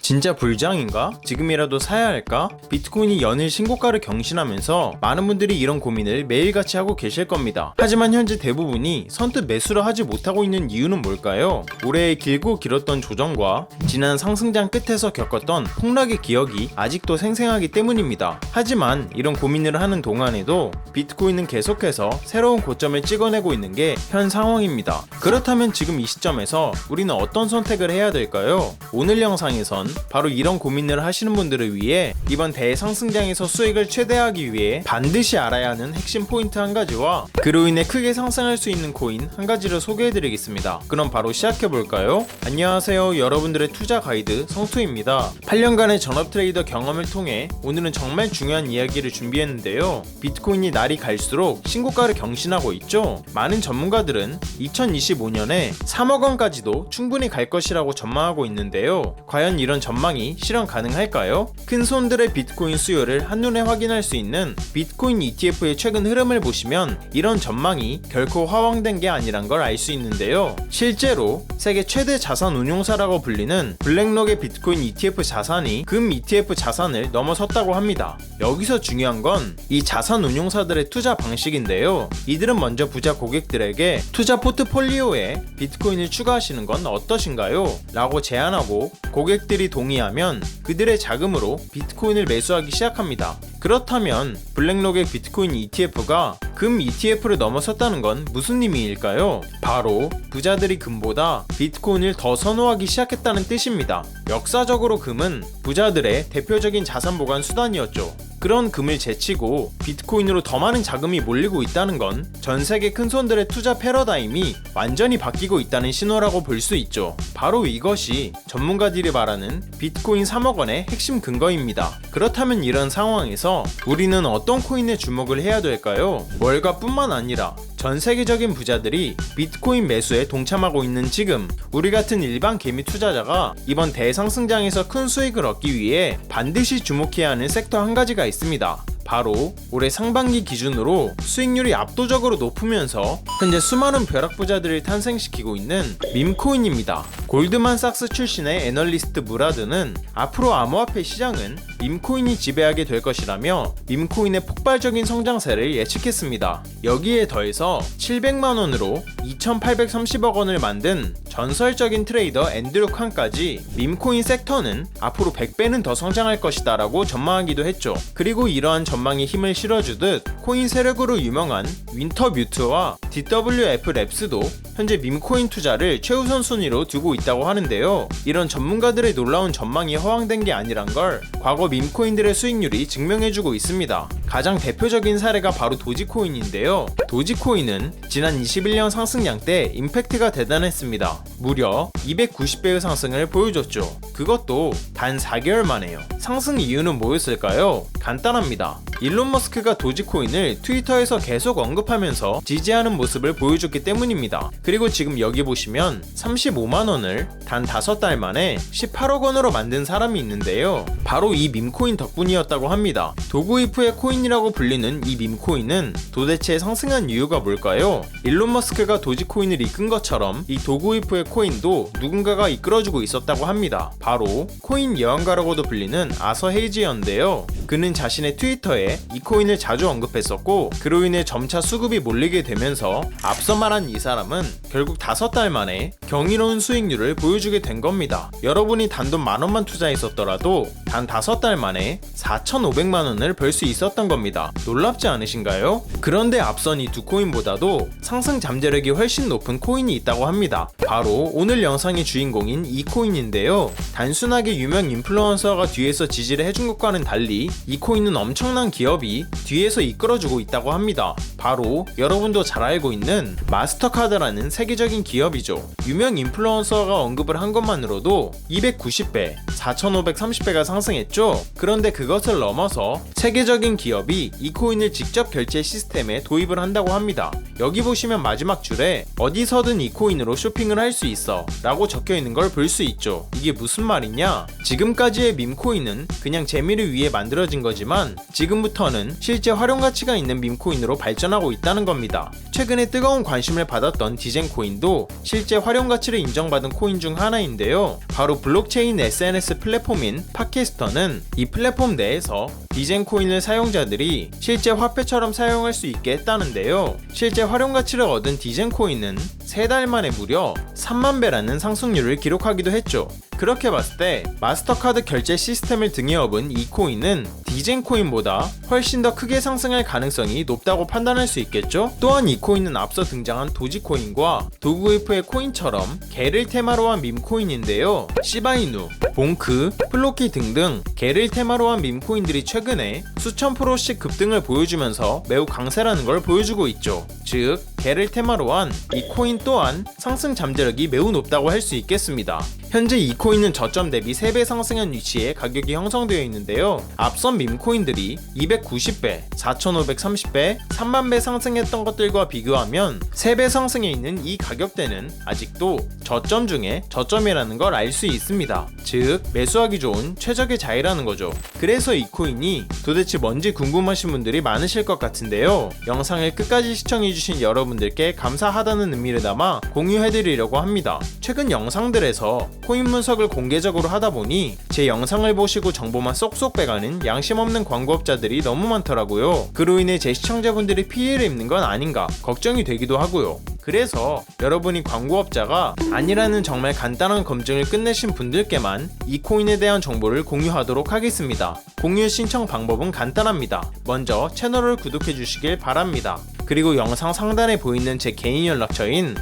진짜 불장인가? 지금이라도 사야 할까? 비트코인이 연일 신고가를 경신하면서 많은 분들이 이런 고민을 매일같이 하고 계실 겁니다. 하지만 현재 대부분이 선뜻 매수를 하지 못하고 있는 이유는 뭘까요? 올해의 길고 길었던 조정과 지난 상승장 끝에서 겪었던 폭락의 기억이 아직도 생생하기 때문입니다. 하지만 이런 고민을 하는 동안에도 비트코인은 계속해서 새로운 고점을 찍어내고 있는 게 현 상황입니다. 그렇다면 지금 이 시점에서 우리는 어떤 선택을 해야 될까요? 오늘 영상에선 바로 이런 고민을 하시는 분들을 위해 이번 대상승장에서 수익을 최대화하기 위해 반드시 알아야 하는 핵심 포인트 한 가지와 그로 인해 크게 상승할 수 있는 코인 한 가지를 소개해드리겠습니다. 그럼 바로 시작해볼까요? 안녕하세요, 여러분들의 투자 가이드 성투입니다. 8년간의 전업 트레이더 경험을 통해 오늘은 정말 중요한 이야기를 준비했는데요. 비트코인이 날이 갈수록 신고가를 경신하고 있죠. 많은 전문가들은 2025년에 3억 원까지도 충분히 갈 것이라고 전망하고 있는데요. 과연 이런 전망이 실현 가능할까요? 큰 손들의 비트코인 수요를 한눈에 확인할 수 있는 비트코인 ETF의 최근 흐름을 보시면 이런 전망이 결코 허황된 게 아니란 걸 알 수 있는데요. 실제로 세계 최대 자산 운용사라고 불리는 블랙록의 비트코인 ETF 자산이 금 ETF 자산을 넘어섰다고 합니다. 여기서 중요한 건 이 자산 운용사들의 투자 방식인데요. 이들은 먼저 부자 고객들에게 투자 포트폴리오에 비트코인을 추가하시는 건 어떠신가요? 라고 제안하고 고객들이 동의하면 그들의 자금으로 비트코인을 매수하기 시작합니다. 그렇다면 블랙록의 비트코인 ETF가 금 ETF를 넘어섰다는 건 무슨 의미일까요? 바로 부자들이 금보다 비트코인을 더 선호하기 시작했다는 뜻입니다. 역사적으로 금은 부자들의 대표적인 자산 보관 수단이었죠. 그런 금을 제치고 비트코인으로 더 많은 자금이 몰리고 있다는 건 전 세계 큰손들의 투자 패러다임이 완전히 바뀌고 있다는 신호라고 볼 수 있죠. 바로 이것이 전문가들이 말하는 비트코인 3억 원의 핵심 근거입니다. 그렇다면 이런 상황에서 우리는 어떤 코인에 주목을 해야 될까요? 월가뿐만 아니라 전 세계적인 부자들이 비트코인 매수에 동참하고 있는 지금 우리 같은 일반 개미 투자자가 이번 대상승장에서 큰 수익을 얻기 위해 반드시 주목해야 하는 섹터 한 가지가 있습니다. 바로 올해 상반기 기준으로 수익률이 압도적으로 높으면서 현재 수많은 벼락부자들을 탄생시키고 있는 밈코인입니다. 골드만삭스 출신의 애널리스트 무라드는 앞으로 암호화폐 시장은 밈코인이 지배하게 될 것이라며 밈코인의 폭발적인 성장세를 예측했습니다. 여기에 더해서 700만원으로 2830억 원을 만든 전설적인 트레이더 앤드류 칸까지 밈코인 섹터는 앞으로 100배는 더 성장할 것이다 라고 전망하기도 했죠. 그리고 이러한 전망에 힘을 실어주듯 코인 세력으로 유명한 윈터뮤트와 DWF랩스도 현재 밈코인 투자를 최우선 순위로 두고 있다고 하는데요. 이런 전문가들의 놀라운 전망이 허황된 게 아니란 걸 과거 밈코인들의 수익률이 증명해주고 있습니다. 가장 대표적인 사례가 바로 도지코인인데요. 도지코인은 지난 21년 상승량 때 임팩트가 대단했습니다. 무려 290배의 상승을 보여줬죠. 그것도 단 4개월 만에요. 상승 이유는 뭐였을까요? 간단합니다. 일론 머스크가 도지코인을 트위터에서 계속 언급하면서 지지하는 모습을 보여줬기 때문입니다. 그리고 지금 여기 보시면 35만원을 단 5달 만에 18억 원으로 만든 사람이 있는데요. 바로 이 밈코인 덕분이었다고 합니다. 도구이프의 코인이라고 불리는 이 밈코인은 도대체 상승한 이유가 뭘까요? 일론 머스크가 도지코인을 이끈 것처럼 이 도구이프의 코인도 누군가가 이끌어주고 있었다고 합니다. 바로 코인 예언가라고도 불리는 아서 헤이지였는데요. 그는 자신의 트위터에 이 코인을 자주 언급했었고 그로 인해 점차 수급이 몰리게 되면서 앞서 말한 이 사람은 결국 5달 만에 경이로운 수익률을 보여주게 된 겁니다. 여러분이 단돈 만원만 투자했었더라도 단 5달 만에 4,500만원을 벌 수 있었던 겁니다. 놀랍지 않으신가요? 그런데 앞선 이 두 코인보다도 상승 잠재력이 훨씬 높은 코인이 있다고 합니다. 바로 오늘 영상의 주인공인 이 코인인데요. 단순하게 유명 인플루언서가 뒤에서 지지를 해준 것과는 달리 이 코인은 엄청난 기업이 뒤에서 이끌어주고 있다고 합니다. 바로 여러분도 잘 알고 있는 마스터카드라는 세계적인 기업이죠. 유명 인플루언서가 언급을 한 것만으로도 290배, 4,530배가 상승했죠. 그런데 그것을 넘어서 세계적인 기업이 이 코인을 직접 결제 시스템에 도입을 한다고 합니다. 여기 보시면 마지막 줄에 어디서든 이 코인으로 쇼핑을 호밍을 할 수 있어 라고 적혀 있는 걸 볼 수 있죠. 이게 무슨 말이냐? 지금까지의 밈코인은 그냥 재미를 위해 만들어진 거지만 지금부터는 실제 활용 가치가 있는 밈코인으로 발전하고 있다는 겁니다. 최근에 뜨거운 관심을 받았던 디젠코인도 실제 활용 가치를 인정받은 코인 중 하나인데요. 바로 블록체인 SNS 플랫폼인 팟캐스터는 이 플랫폼 내에서 디젠코인을 사용자들이 실제 화폐처럼 사용할 수 있게 했다는데요. 실제 활용 가치를 얻은 디젠코인은 3달 만에 무려 3만 배라는 상승률을 기록하기도 했죠. 그렇게 봤을 때 마스터카드 결제 시스템을 등에 업은 이 코인은 디젠코인보다 훨씬 더 크게 상승할 가능성이 높다고 판단할 수 있겠죠? 또한 이 코인은 앞서 등장한 도지코인과 도그웨이프의 코인처럼 개를 테마로 한 밈코인인데요. 시바이누, 봉크, 플로키 등등 개를 테마로 한 밈코인들이 최근에 수천 프로씩 급등을 보여주면서 매우 강세라는 걸 보여주고 있죠. 즉, 개를 테마로 한 이 코인 또한 상승 잠재력이 매우 높다고 할 수 있겠습니다. 현재 이 코인은 저점 대비 3배 상승한 위치에 가격이 형성되어 있는데요. 앞선 밈코인들이 290배, 4530배, 3만배 상승했던 것들과 비교하면 3배 상승해 있는 이 가격대는 아직도 저점 중에 저점이라는 걸 알 수 있습니다. 즉, 매수하기 좋은 최적의 자리라는 거죠. 그래서 이 코인이 도대체 뭔지 궁금하신 분들이 많으실 것 같은데요. 영상을 끝까지 시청해주신 여러분들께 감사하다는 의미를 담아 공유해드리려고 합니다. 최근 영상들에서 코인 분석을 공개적으로 하다 보니 제 영상을 보시고 정보만 쏙쏙 빼가는 양심 없는 광고업자들이 너무 많더라고요. 그로 인해 제 시청자분들이 피해를 입는 건 아닌가 걱정이 되기도 하고요. 그래서 여러분이 광고업자가 아니라는 정말 간단한 검증을 끝내신 분들께만 이 코인에 대한 정보를 공유하도록 하겠습니다. 공유 신청 방법은 간단합니다. 먼저 채널을 구독해 주시길 바랍니다. 그리고 영상 상단에 보이는 제 개인 연락처인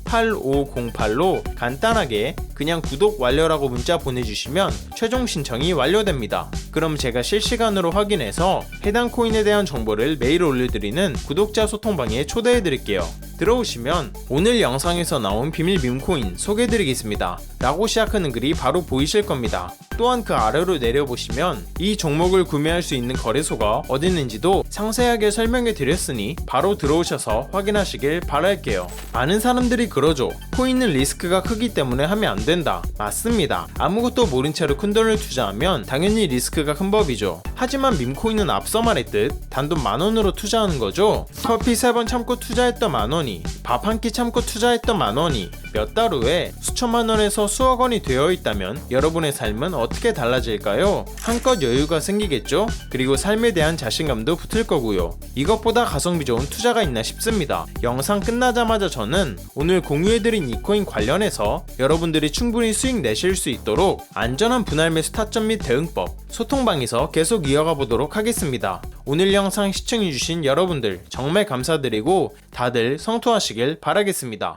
010-8459-8508로 간단하게 그냥 구독 완료라고 문자 보내주시면 최종 신청이 완료됩니다. 그럼 제가 실시간으로 확인해서 해당 코인에 대한 정보를 매일 올려드리는 구독자 소통방에 초대해드릴게요. 들어오시면 오늘 영상에서 나온 비밀 밈코인 소개해드리겠습니다 라고 시작하는 글이 바로 보이실 겁니다. 또한 그 아래로 내려보시면 이 종목을 구매할 수 있는 거래소가 어디 있는지도 상세하게 설명해 드렸으니 바로 들어오셔서 확인하시길 바랄게요. 많은 사람들이 그러죠. 코인은 리스크가 크기 때문에 하면 안 된다. 맞습니다. 아무것도 모른 채로 큰돈을 투자하면 당연히 리스크가 큰 법이죠. 하지만 밈코인은 앞서 말했듯 단돈 10,000원으로 투자하는 거죠. 커피 3번 참고 투자했던 10,000원이 밥 한 끼 참고 투자했던 10,000원이 몇 달 후에 수천만 원에서 수억 원이 되어 있다면 여러분의 삶은 어떻게 달라질까요? 한껏 여유가 생기겠죠? 그리고 삶에 대한 자신감도 붙을 거고요. 이것보다 가성비 좋은 투자가 있나 싶습니다. 영상 끝나자마자 저는 오늘 공유해드린 이 코인 관련해서 여러분들이 충분히 수익 내실 수 있도록 안전한 분할 매수 타점 및 대응법 소통방에서 계속 이어가 보도록 하겠습니다. 오늘 영상 시청해주신 여러분들 정말 감사드리고 다들 성투하시길 바라겠습니다.